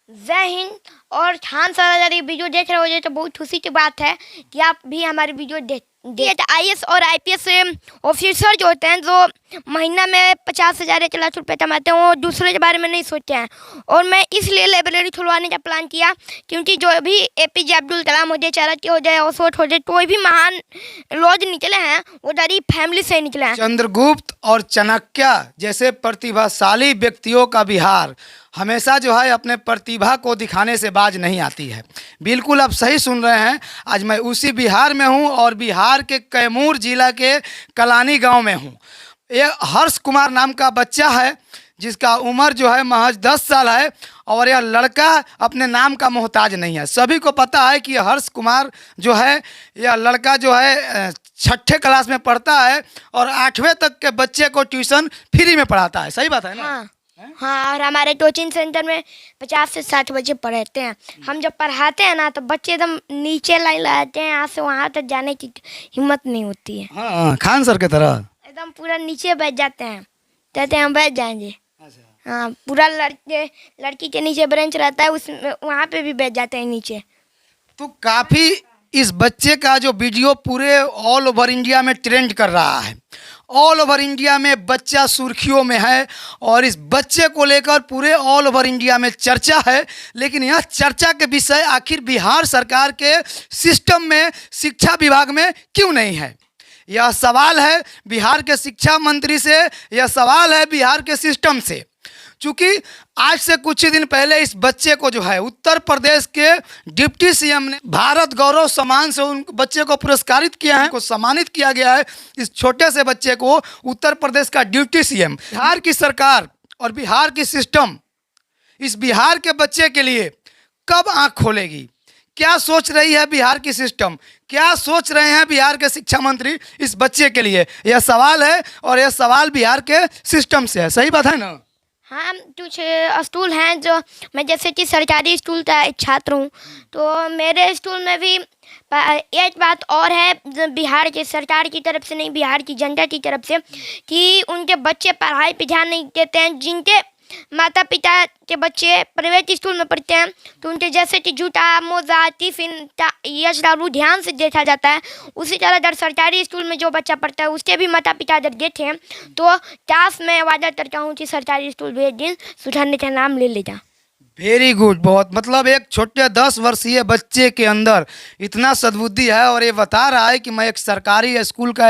जय हिंद। और खान सर अगर ये वीडियो देख रहे हो तो बहुत खुशी की बात है कि आप भी हमारी वीडियो देख आईएएस और आईपीएस ऑफिसर जो होते हैं, जो महीना में 50,000 या 1 लाख रुपये कमाते हैं, वो दूसरे के बारे में नहीं सोचते हैं। और मैं इसलिए लाइब्रेरी खुलवाने का प्लान किया, क्योंकि जो भी एपीजे अब्दुल कलाम हो जाए, चाणक्य हो जाए, ओशो हो जाए, कोई भी महान लोग निकले हैं वो गरीब फैमिली से निकले हैं। चंद्रगुप्त और चाणक्य जैसे प्रतिभाशाली व्यक्तियों का बिहार हमेशा जो है अपने प्रतिभा को दिखाने से बाज नहीं आती है। बिल्कुल आप सही सुन रहे हैं। आज मैं उसी बिहार में हूं और बिहार के कैमूर जिला के कलानी गांव में हूं। ये हर्ष कुमार नाम का बच्चा है जिसका उम्र जो है महज 10 साल है और यह लड़का अपने नाम का मोहताज नहीं है। सभी को पता है कि हर्ष कुमार जो है, यह लड़का जो है 6ठे क्लास में पढ़ता है और 8वें तक के बच्चे को ट्यूशन फ्री में पढ़ाता है। सही बात है ना? हाँ, और हमारे कोचिंग सेंटर में 50 से 60 बच्चे पढ़ते हैं। हम जब पढ़ाते हैं ना तो बच्चे एकदम नीचे लाइन लगाते हैं, यहाँ से वहाँ तक जाने की हिम्मत नहीं होती है। हाँ, खान सर की तरह एकदम पूरा नीचे बैठ जाते हैं, कहते हैं हम बैठ जाएंगे। हाँ, पूरा लड़की के नीचे ब्रेंच रहता है, उसमें वहाँ पे भी बैठ जाते हैं नीचे। तो काफ़ी इस बच्चे का जो वीडियो पूरे ऑल ओवर इंडिया में ट्रेंड कर रहा है। ऑल ओवर इंडिया में बच्चा सुर्खियों में है और इस बच्चे को लेकर पूरे ऑल ओवर इंडिया में चर्चा है। लेकिन यह चर्चा के विषय आखिर बिहार सरकार के सिस्टम में, शिक्षा विभाग में क्यों नहीं है? यह सवाल है बिहार के शिक्षा मंत्री से, यह सवाल है बिहार के सिस्टम से। चूँकि आज से कुछ ही दिन पहले इस बच्चे को जो है उत्तर प्रदेश के डिप्टी सीएम ने भारत गौरव सम्मान से उन बच्चे को पुरस्कारित किया है, को सम्मानित किया गया है। इस छोटे से बच्चे को उत्तर प्रदेश का डिप्टी सीएम, बिहार की सरकार और बिहार की सिस्टम इस बिहार के बच्चे के लिए कब आँख खोलेगी? क्या सोच रही है बिहार की सिस्टम? क्या सोच रहे हैं बिहार के शिक्षा मंत्री इस बच्चे के लिए? यह सवाल है और यह सवाल बिहार के सिस्टम से है। सही बात है ना? हाँ, कुछ स्कूल हैं जो, मैं जैसे कि सरकारी स्कूल का एक छात्र हूँ, तो मेरे स्कूल में भी एक बात और है बिहार के सरकार की तरफ से नहीं, बिहार की जनता की तरफ से, कि उनके बच्चे पढ़ाई पे ध्यान नहीं देते हैं। जिनके माता पिता के बच्चे प्राइवेट स्कूल में पढ़ते हैं तो उनके जैसे कि जूता, मोजा, टिफिन यह दारू ध्यान से देखा जाता है। उसी तरह अगर सरकारी स्कूल में जो बच्चा पढ़ता है उसके भी माता पिता अगर देखे हैं तो काश मैं वादा करता हूँ कि सरकारी स्कूल भी एक दिन सुधारने का नाम ले लेगा। Very good. बहुत मतलब एक छोटे 10 वर्षीय बच्चे के अंदर इतना सद्बुद्धि है और ये बता रहा है कि मैं एक सरकारी स्कूल का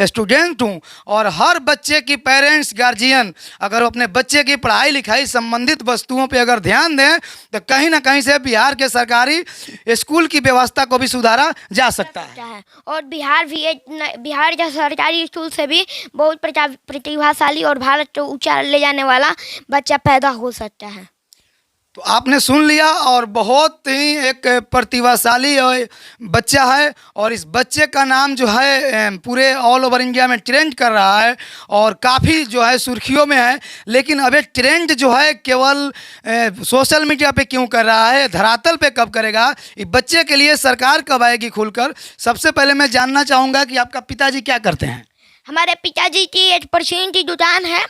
स्टूडेंट हूँ। और हर बच्चे की पेरेंट्स, गार्जियन अगर अपने बच्चे की पढ़ाई लिखाई संबंधित वस्तुओं पे अगर ध्यान दें तो कहीं ना कहीं से बिहार के सरकारी स्कूल की व्यवस्था को भी सुधारा जा सकता है। और बिहार के सरकारी स्कूल से भी बहुत प्रतिभाशाली और भारत को ऊंचा ले जाने वाला बच्चा पैदा हो सकता है। तो आपने सुन लिया, और बहुत ही एक प्रतिभाशाली बच्चा है और इस बच्चे का नाम जो है पूरे ऑल ओवर इंडिया में ट्रेंड कर रहा है और काफ़ी जो है सुर्खियों में है। लेकिन अब ये ट्रेंड जो है केवल सोशल मीडिया पे क्यों कर रहा है, धरातल पे कब करेगा? इस बच्चे के लिए सरकार कब आएगी खुलकर? सबसे पहले मैं जानना चाहूँगा कि आपका पिताजी क्या करते हैं? हमारे पिताजी की एक परचून की दुकान है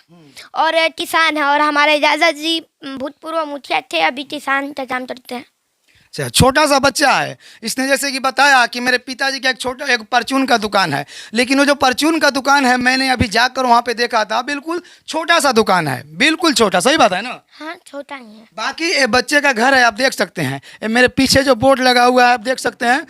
और किसान है, और हमारे दादाजी भूतपूर्व मुखिया थे, अभी किसान का काम करते हैं। अच्छा, छोटा सा बच्चा है। इसने जैसे कि बताया कि मेरे पिताजी का एक परचून का दुकान है, लेकिन वो जो परचून का दुकान है मैंने अभी जाकर वहाँ पे देखा था, बिल्कुल छोटा सा दुकान है, बिल्कुल छोटा। सही बात है ना? हाँ, छोटा ही है। बाकी ये बच्चे का घर है, आप देख सकते हैं। ये मेरे पीछे जो बोर्ड लगा हुआ है आप देख सकते हैं।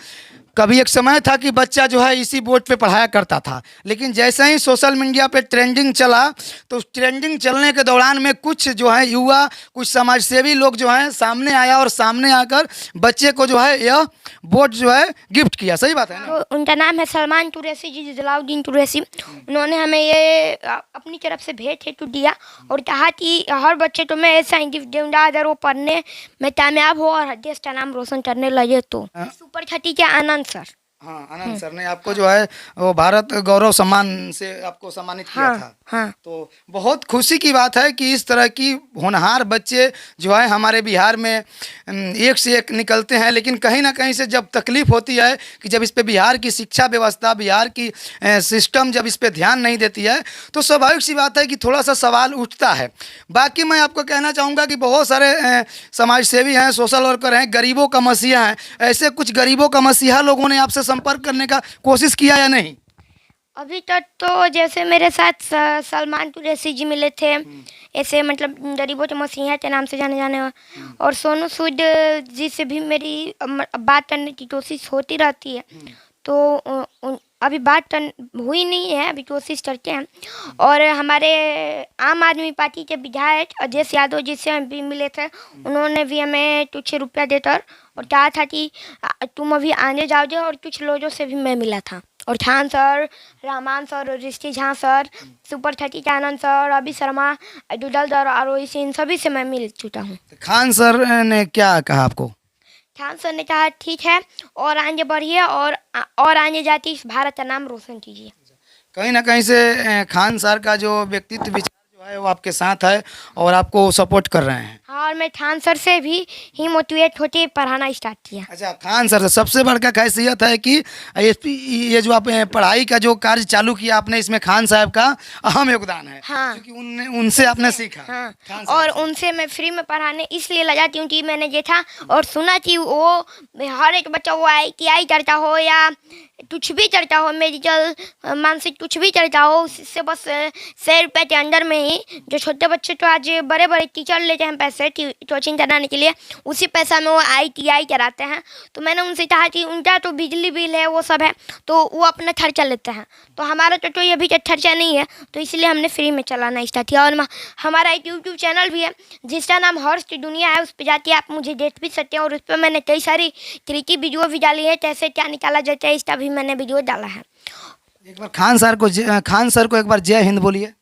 कभी एक समय था कि बच्चा जो है इसी बोर्ड पे पढ़ाया करता था, लेकिन जैसे ही सोशल मीडिया पे ट्रेंडिंग चला तो उस ट्रेंडिंग चलने के दौरान में कुछ जो है युवा, कुछ समाजसेवी लोग जो हैं सामने आया और सामने आकर बच्चे को जो है यह बोर्ड जो है गिफ्ट किया। सही बात है ना? तो उनका नाम है सलमान कुरैशी जी, जलाउद्दीन कुरैशी। उन्होंने हमें ये अपनी तरफ से भेंट हेतु दिया और कहा कि हर बच्चे को मैं ऐसा ही गिफ्ट दूँगा अगर वो पढ़ने में कामयाब हो और देश का नाम रोशन करने लगे तो। सुपर छठी के आनंद सर। हाँ, आनंद सर ने आपको जो है वो भारत गौरव सम्मान से आपको सम्मानित किया था। हाँ। तो बहुत खुशी की बात है कि इस तरह की होनहार बच्चे जो है हमारे बिहार में एक से एक निकलते हैं, लेकिन कहीं ना कहीं से जब तकलीफ होती है कि जब इस पे बिहार की शिक्षा व्यवस्था, बिहार की सिस्टम जब इस पे ध्यान नहीं देती है, तो स्वाभाविक सी बात है कि थोड़ा सा सवाल उठता है। बाकी मैं आपको कहना चाहूँगा कि बहुत सारे समाज सेवी हैं, सोशल वर्कर हैं, गरीबों का मसीहा हैं। ऐसे कुछ गरीबों का मसीहा लोगों ने आपसे संपर्क करने का कोशिश किया या नहीं? अभी तक तो जैसे मेरे साथ सलमान कुरैशी जी मिले थे, ऐसे मतलब गरीबों के मसीहा के नाम से जाने जाने और सोनू सूद जी से भी मेरी बात करने की कोशिश होती रहती है। तो अभी बात हुई नहीं है, अभी कोशिश करते हैं। और हमारे आम आदमी पार्टी के विधायक अजय यादव जी से हम भी मिले थे, उन्होंने भी हमें कुछ रुपया देकर और कहा था कि तुम अभी आने जाओगे। और कुछ लोगों से भी मैं मिला था, और खान सर, रहमान सर, और ऋषि झा सर, सुपर 30 आनंद सर, अभी शर्मा, डुडल दर, आरोही सिंह, सभी से मैं मिल चुका हूँ। खान सर ने क्या कहा आपको? खान सर ने कहा ठीक है, और आगे बढ़िए और आगे जाती इस भारत का नाम रोशन कीजिए। कहीं ना कहीं से खान सर का जो व्यक्तित्व विचार जो है वो आपके साथ है और आपको सपोर्ट कर रहे हैं। हाँ, और मैं खान सर से भी ही मोटिवेट होके पढ़ाना स्टार्ट किया। अच्छा, खान सर से सबसे बड़का खासियत है कि ये जो आप पढ़ाई का जो कार्य चालू किया आपने, इसमें खान साहब का अहम योगदान है। हाँ, क्योंकि उनसे आपने सीखा। हाँ, खान साहब और से। उनसे मैं फ्री में पढ़ाने इसलिए लगा क्योंकि मैंने देखा और सुना कि वो हर एक बच्चा, वो ITI करता हो या कुछ भी करता हो, मेडिकल, मानसिक कुछ भी करता हो, उससे बस 100 रुपये के अंदर में ही, जो छोटे बच्चे तो आज बड़े बड़े टीचर लेते हैं पैसे कोचिंग कराने के लिए, उसी पैसा में वो ITI कराते हैं। तो मैंने उनसे कहा कि उनका तो बिजली बिल है, वो सब है, तो वो अपना खर्चा लेते हैं, तो हमारा तो ये अभी तक खर्चा नहीं है, तो इसलिए हमने फ्री में चलाना स्टार्ट किया। और हमारा एक यूट्यूब चैनल भी है जिसका नाम हर्ष की दुनिया है, उस पर जाके आप मुझे देख भी सकते हैं, और उस पर मैंने कई सारी क्रिएटिव वीडियो भी डाली है, कैसे क्या निकाला जाता है इसका भी मैंने वीडियो डाला है। एक बार खान सर को एक बार जय हिंद बोलिए।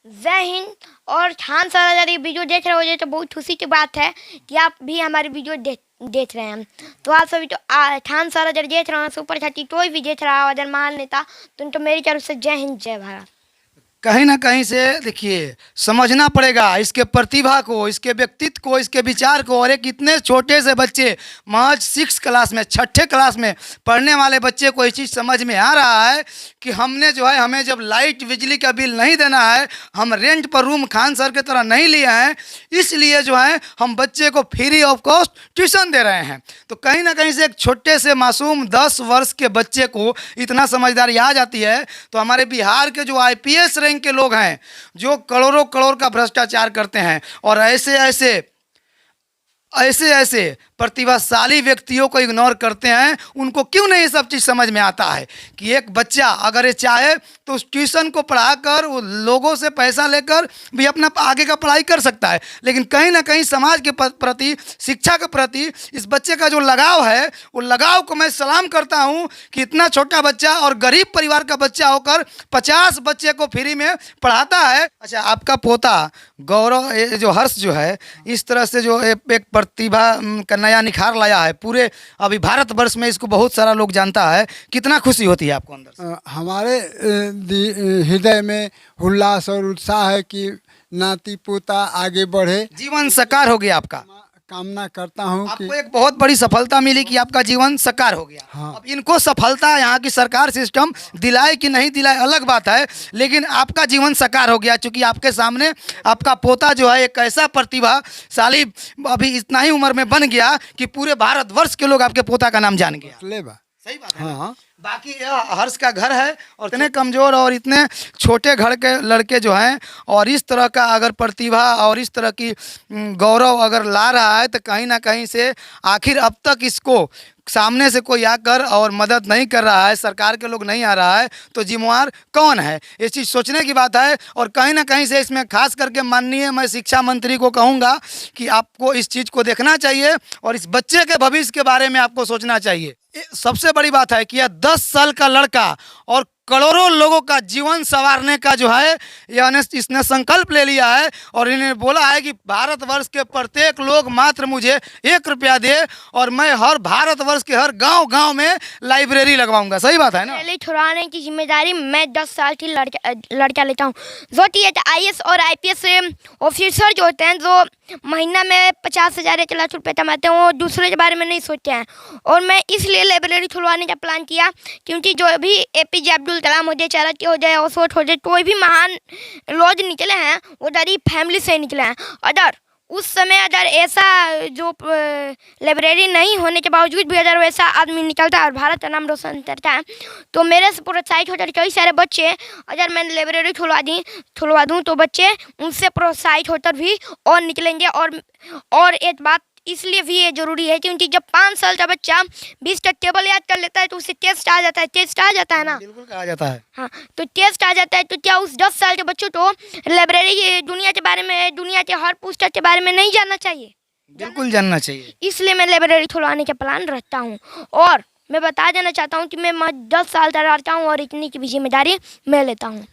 जय हिंद। और खान सर अगर ये वीडियो देख रहे हो तो बहुत खुशी की बात है कि आप भी हमारी वीडियो देख रहे हैं। तो आप सभी तो खान सर अगर देख रहे हैं, सुपर 30 कोई भी देख रहा हो अगर महान नेता, तो उनको मेरी तरफ से जय हिंद, जय भारत। कहीं ना कहीं से देखिए समझना पड़ेगा इसके प्रतिभा को, इसके व्यक्तित्व को, इसके विचार को। और एक इतने छोटे से बच्चे, महज 6 क्लास में, 6ठे क्लास में पढ़ने वाले बच्चे को ये चीज़ समझ में आ रहा है कि हमने जो है, हमें जब लाइट बिजली का बिल नहीं देना है, हम रेंट पर रूम खान सर की तरह नहीं लिए हैं, इसलिए जो है हम बच्चे को फ्री ऑफ कॉस्ट ट्यूशन दे रहे हैं। तो कहीं ना कहीं से एक छोटे से मासूम 10 वर्ष के बच्चे को इतना समझदारी आ जाती है। तो हमारे बिहार के जो IPS रैंक के लोग हैं, जो करोड़ों करोड़ का भ्रष्टाचार करते हैं, और ऐसे प्रतिभाशाली व्यक्तियों को इग्नोर करते हैं, उनको क्यों नहीं सब चीज़ समझ में आता है कि एक बच्चा अगर ये चाहे तो उस ट्यूशन को पढ़ाकर, वो लोगों से पैसा लेकर भी अपना आगे का पढ़ाई कर सकता है। लेकिन कहीं ना कहीं समाज के प्रति, शिक्षा के प्रति इस बच्चे का जो लगाव है, वो लगाव को मैं सलाम करता हूँ कि इतना छोटा बच्चा और गरीब परिवार का बच्चा होकर 50 बच्चे को फ्री में पढ़ाता है। अच्छा, आपका पोता गौरव, जो हर्ष जो है, इस तरह से जो एक प्रतिभा का नया निखार लाया है, पूरे अभी भारतवर्ष में इसको बहुत सारा लोग जानता है, कितना खुशी होती है आपको अंदर से? हमारे हृदय में उल्लास और उत्साह है कि नाती पोता आगे बढ़े। जीवन साकार हो गया आपका। कामना करता हूँ कि आपको एक बहुत बड़ी सफलता मिली कि आपका जीवन साकार हो गया। हाँ। अब इनको सफलता यहाँ की सरकार सिस्टम दिलाए कि नहीं दिलाए अलग बात है, लेकिन आपका जीवन साकार हो गया, क्योंकि आपके सामने आपका पोता जो है एक ऐसा प्रतिभाशाली अभी इतना ही उम्र में बन गया कि पूरे भारतवर्ष के लोग आपके पोता का नाम जान गया। सही बात है। हाँ। बाकी यह हर्ष का घर है, और इतने कमज़ोर और इतने छोटे घर के लड़के जो हैं, और इस तरह का अगर प्रतिभा और इस तरह की गौरव अगर ला रहा है, तो कहीं ना कहीं से आखिर अब तक इसको सामने से कोई आकर और मदद नहीं कर रहा है, सरकार के लोग नहीं आ रहा है, तो जिम्मेवार कौन है? ये चीज़ सोचने की बात है। और कहीं ना कहीं से इसमें खास करके माननीय मैं शिक्षा मंत्री को कहूँगा कि आपको इस चीज़ को देखना चाहिए और इस बच्चे के भविष्य के बारे में आपको सोचना चाहिए। सबसे बड़ी बात है कि यह 10 साल का लड़का और करोड़ों लोगों का जीवन संवारने का जो है, इसने संकल्प ले लिया है, और इन्हें बोला है कि भारतवर्ष के प्रत्येक लोग मात्र मुझे 1 रुपया दे, और मैं हर भारतवर्ष के हर गांव-गांव में लाइब्रेरी लगवाऊंगा। सही बात है ना? पहले छुड़ाने की जिम्मेदारी मैं 10 साल की लड़का लेता हूँ। जो कि IAS और IPS ऑफिसर जो होते हैं, जो महीना में 50,000 या 1,00,000 रुपये कमाते हैं, वो दूसरे के बारे में नहीं सोचते हैं। और मैं इसलिए लाइब्रेरी खुलवाने का प्लान किया, क्योंकि जो भी APJ अब्दुल कलाम हो जाए, चाणक्य हो जाए, ओशो हो जाए, कोई भी महान लोग निकले हैं वो गरीब फैमिली से निकले हैं। अगर उस समय अगर ऐसा जो लाइब्रेरी नहीं होने के बावजूद भी अगर वैसा आदमी निकलता है और भारत का नाम रोशन करता है, तो मेरे से प्रोत्साहित होकर कई सारे बच्चे, अगर मैं लाइब्रेरी खुलवा दूँ तो बच्चे उनसे प्रोत्साहित होकर भी और निकलेंगे। और एक बात इसलिए भी ये ज़रूरी है, क्योंकि जब 5 साल का बच्चा 20 का टेबल याद कर लेता है तो उसे टेस्ट आ जाता है ना। बिल्कुल कहा जाता है। हाँ, तो टेस्ट आ जाता है, तो क्या उस 10 साल के बच्चों को लाइब्रेरी दुनिया के बारे में, दुनिया के हर पुस्तक के बारे में नहीं जानना चाहिए? बिल्कुल जानना चाहिए। इसलिए मैं लाइब्रेरी खुलवाने का प्लान रखता हूँ। और मैं बता देना चाहता हूँ कि मैं 10 साल का रहता हूँ और इतनी की भी जिम्मेदारी मैं लेता हूँ।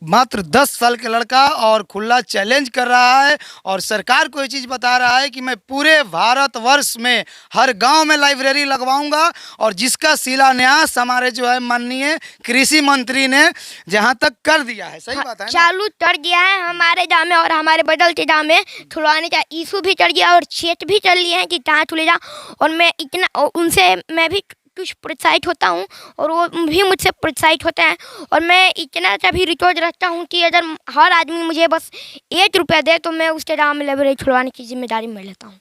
मात्र 10 साल का लड़का और खुला चैलेंज कर रहा है और सरकार को ये चीज़ बता रहा है कि मैं पूरे भारतवर्ष में हर गांव में लाइब्रेरी लगवाऊंगा। और जिसका शिलान्यास हमारे जो है माननीय कृषि मंत्री ने जहां तक कर दिया है। सही बात है ना? चालू कर दिया है हमारे गाँव में, और हमारे बदलते गाँव में खुलवाने का इशू भी कर गया और चेक भी कर लिए हैं कि कहाँ खुलेगा। और मैं इतना उनसे मैं भी कुछ प्रोत्साहित होता हूँ और वो भी मुझसे प्रोत्साहित होते हैं। और मैं इतना सा भी रिकॉर्ड रखता हूँ कि अगर हर आदमी मुझे बस 1 रुपया दे तो मैं उसके नाम में लाइब्रेरी खुलवाने की जिम्मेदारी मैं लेता हूँ।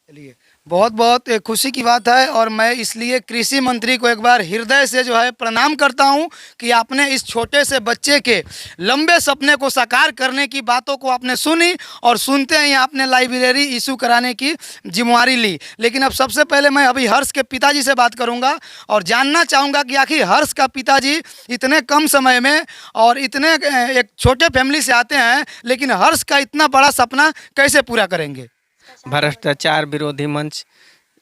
चलिए, बहुत बहुत खुशी की बात है और मैं इसलिए कृषि मंत्री को एक बार हृदय से जो है प्रणाम करता हूं कि आपने इस छोटे से बच्चे के लंबे सपने को साकार करने की बातों को आपने सुनी और सुनते ही आपने लाइब्रेरी इशू कराने की जिम्मेवारी ली। लेकिन अब सबसे पहले मैं अभी हर्ष के पिताजी से बात करूंगा और जानना चाहूँगा कि आखिर हर्ष का पिताजी इतने कम समय में और इतने एक छोटे फैमिली से आते हैं, लेकिन हर्ष का इतना बड़ा सपना कैसे पूरा करेंगे? भ्रष्टाचार विरोधी मंच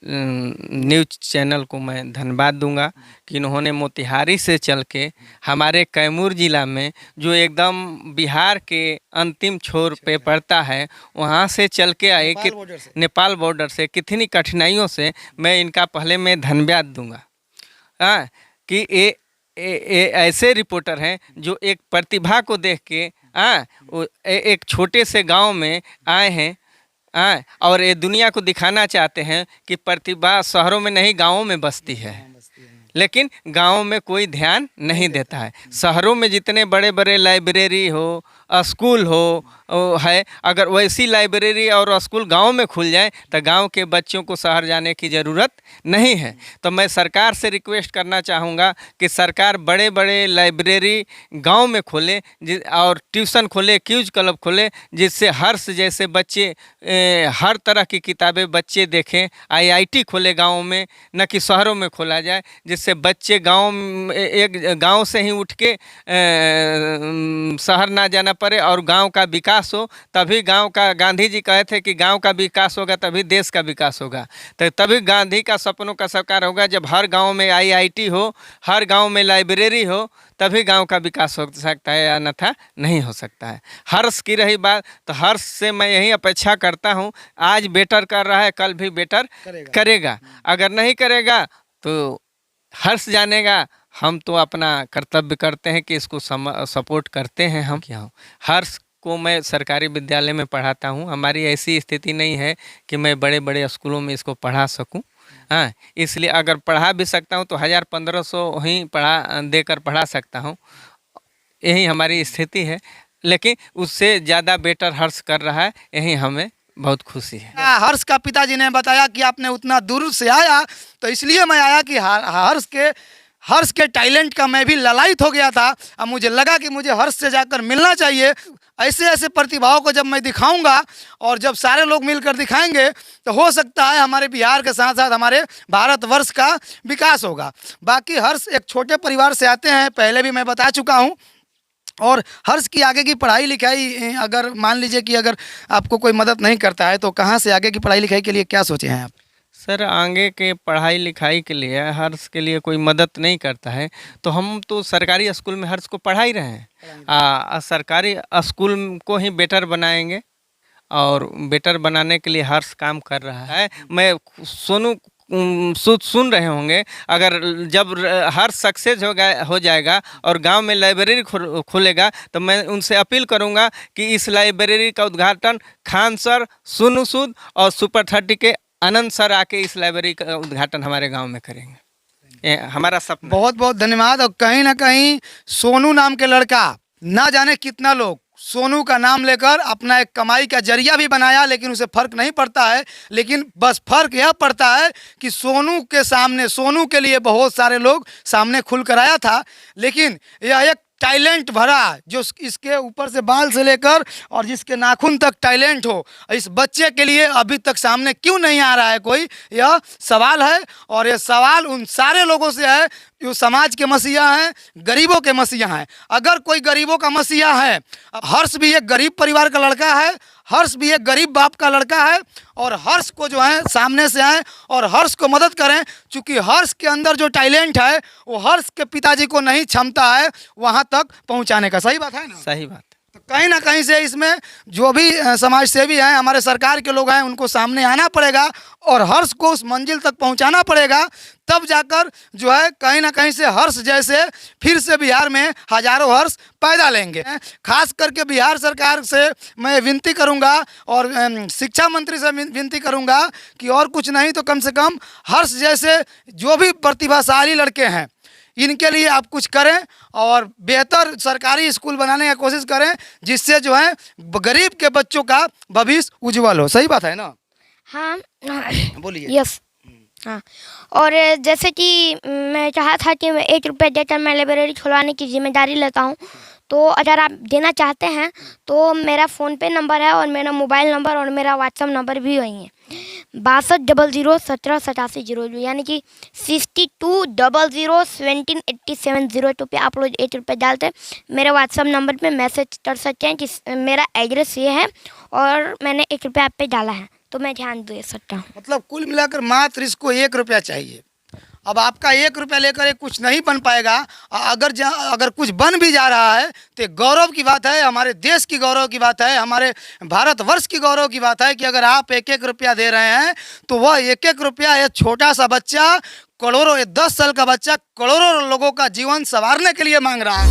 न्यूज़ चैनल को मैं धन्यवाद दूंगा कि इन्होंने मोतिहारी से चल के हमारे कैमूर ज़िला में जो एकदम बिहार के अंतिम छोर पे पड़ता है, वहाँ से चल के आए कि नेपाल बॉर्डर से कितनी कठिनाइयों से मैं इनका पहले मैं धन्यवाद दूंगा। हाँ, कि ऐसे रिपोर्टर हैं जो एक प्रतिभा को देख के एक छोटे से गांव में आए हैं और ये दुनिया को दिखाना चाहते हैं कि प्रतिभा शहरों में नहीं गांवों में बसती है। लेकिन गांवों में कोई ध्यान नहीं देता है। शहरों में जितने बड़े बड़े लाइब्रेरी हो, स्कूल हो है, अगर वैसी लाइब्रेरी और स्कूल गांव में खुल जाए तो गांव के बच्चों को शहर जाने की ज़रूरत नहीं है। तो मैं सरकार से रिक्वेस्ट करना चाहूँगा कि सरकार बड़े बड़े लाइब्रेरी गांव में खोले और ट्यूशन खोले, क्यूज क्लब खोले, जिससे हर्ष जैसे बच्चे हर तरह की किताबें बच्चे देखें। IIT खोले गाँव में, न कि शहरों में खोला जाए, जिससे बच्चे एक गाँव से ही उठ के शहर ना जाना पड़े और गांव का विकास हो। तभी गांव का, गांधी जी कहे थे कि गांव का विकास होगा तभी देश का विकास होगा। तो तभी गांधी का सपनों का साकार होगा जब हर गांव में IIT हो, हर गांव में लाइब्रेरी हो, तभी गांव का विकास हो सकता है, अन्यथा नहीं हो सकता है। हर्ष की रही बात, तो हर्ष से मैं यही अपेक्षा करता हूं, आज बेटर कर रहा है कल भी बेटर करेगा। अगर नहीं करेगा तो हर्ष जानेगा। हम तो अपना कर्तव्य करते हैं कि इसको सपोर्ट करते हैं। हम क्या हर्ष को मैं सरकारी विद्यालय में पढ़ाता हूँ। हमारी ऐसी स्थिति नहीं है कि मैं बड़े बड़े स्कूलों में इसको पढ़ा सकूँ। हाँ, इसलिए अगर पढ़ा भी सकता हूँ तो 1000-1500 ही देकर पढ़ा सकता हूँ। यही हमारी स्थिति है, लेकिन उससे ज़्यादा बेटर हर्ष कर रहा है, यही हमें बहुत खुशी है। हर्ष का पिताजी ने बताया कि आपने उतना दूर से आया, तो इसलिए मैं आया कि हर्ष के टैलेंट का मैं भी ललायित हो गया था। अब मुझे लगा कि मुझे हर्ष से जाकर मिलना चाहिए। ऐसे ऐसे प्रतिभाओं को जब मैं दिखाऊंगा और जब सारे लोग मिलकर दिखाएंगे तो हो सकता है हमारे बिहार के साथ साथ हमारे भारतवर्ष का विकास होगा। बाकी हर्ष एक छोटे परिवार से आते हैं, पहले भी मैं बता चुका हूँ। और हर्ष की आगे की पढ़ाई लिखाई, अगर मान लीजिए कि अगर आपको कोई मदद नहीं करता है तो कहाँ से आगे की पढ़ाई लिखाई के लिए क्या सोचे हैं आप? सर, आगे के पढ़ाई लिखाई के लिए हर्ष के लिए कोई मदद नहीं करता है तो हम तो सरकारी स्कूल में हर्ष को पढ़ा ही रहे हैं। सरकारी स्कूल को ही बेटर बनाएंगे और बेटर बनाने के लिए हर्ष काम कर रहा है। मैं सोनू सुन रहे होंगे, अगर जब हर सक्सेस हो जाएगा और गांव में लाइब्रेरी खुलेगा तो मैं उनसे अपील करूंगा कि इस लाइब्रेरी का उद्घाटन खान सर, सोनू सूद और सुपर 30 के आनंद सर आके इस लाइब्रेरी का उद्घाटन हमारे गांव में करेंगे। ये हमारा सपना। बहुत बहुत धन्यवाद। और कहीं ना कहीं सोनू नाम के लड़का, ना जाने कितना लोग सोनू का नाम लेकर अपना एक कमाई का जरिया भी बनाया, लेकिन उसे फर्क नहीं पड़ता है। लेकिन बस फर्क यह पड़ता है कि सोनू के सामने, सोनू के लिए बहुत सारे लोग सामने खुल कर आया था, लेकिन यह एक टैलेंट भरा, जो इसके ऊपर से बाल से लेकर और जिसके नाखून तक टैलेंट हो, इस बच्चे के लिए अभी तक सामने क्यों नहीं आ रहा है कोई, यह सवाल है। और यह सवाल उन सारे लोगों से है जो समाज के मसीहा हैं, गरीबों के मसीहा हैं। अगर कोई गरीबों का मसीहा है, हर्ष भी एक गरीब परिवार का लड़का है, हर्ष भी एक गरीब बाप का लड़का है, और हर्ष को जो है सामने से आए और हर्ष को मदद करें, क्योंकि हर्ष के अंदर जो टैलेंट है वो हर्ष के पिताजी को नहीं क्षमता है वहाँ तक पहुँचाने का। सही बात है ना? सही बात। तो कहीं ना कहीं से इसमें जो भी समाज सेवी हैं, हमारे सरकार के लोग हैं, उनको सामने आना पड़ेगा और हर्ष को उस मंजिल तक पहुंचाना पड़ेगा। तब जाकर जो है कहीं ना कहीं से हर्ष जैसे फिर से बिहार में हजारों हर्ष पैदा लेंगे। खास करके बिहार सरकार से मैं विनती करूंगा और शिक्षा मंत्री से विनती करूंगा कि और कुछ नहीं तो कम से कम हर्ष जैसे जो भी प्रतिभाशाली लड़के हैं, इनके लिए आप कुछ करें और बेहतर सरकारी स्कूल बनाने की कोशिश करें, जिससे जो है गरीब के बच्चों का भविष्य उज्जवल हो। सही बात है ना? हाँ, बोलिए। यस। हाँ, और जैसे कि मैं चाहा था कि मैं 1 रुपये देकर मैं लाइब्रेरी खुलवाने की जिम्मेदारी लेता हूँ, तो अगर आप देना चाहते हैं तो मेरा फ़ोनपे नंबर है और मेरा मोबाइल नंबर और मेरा व्हाट्सअप नंबर भी वही है, 6200178702, यानी कि 6200178702 पे आप लोग 1 रुपये डालते मेरे व्हाट्सअप नंबर पे मैसेज कर सकते हैं कि मेरा एड्रेस ये है और मैंने 1 रुपया आप पे डाला है, तो मैं ध्यान दे सकता हूँ। मतलब कुल मिलाकर मात्र इसको 1 रुपया चाहिए। अब आपका 1 रुपया लेकर ये कुछ नहीं बन पाएगा। अगर कुछ बन भी जा रहा है तो गौरव की बात है, हमारे देश की गौरव की बात है, हमारे भारतवर्ष की गौरव की बात है कि अगर आप 1-1 रुपया दे रहे हैं तो वह 1-1 रुपया, ये छोटा सा बच्चा करोड़ों, 10 साल का बच्चा करोड़ों लोगों का जीवन संवारने के लिए मांग रहा है।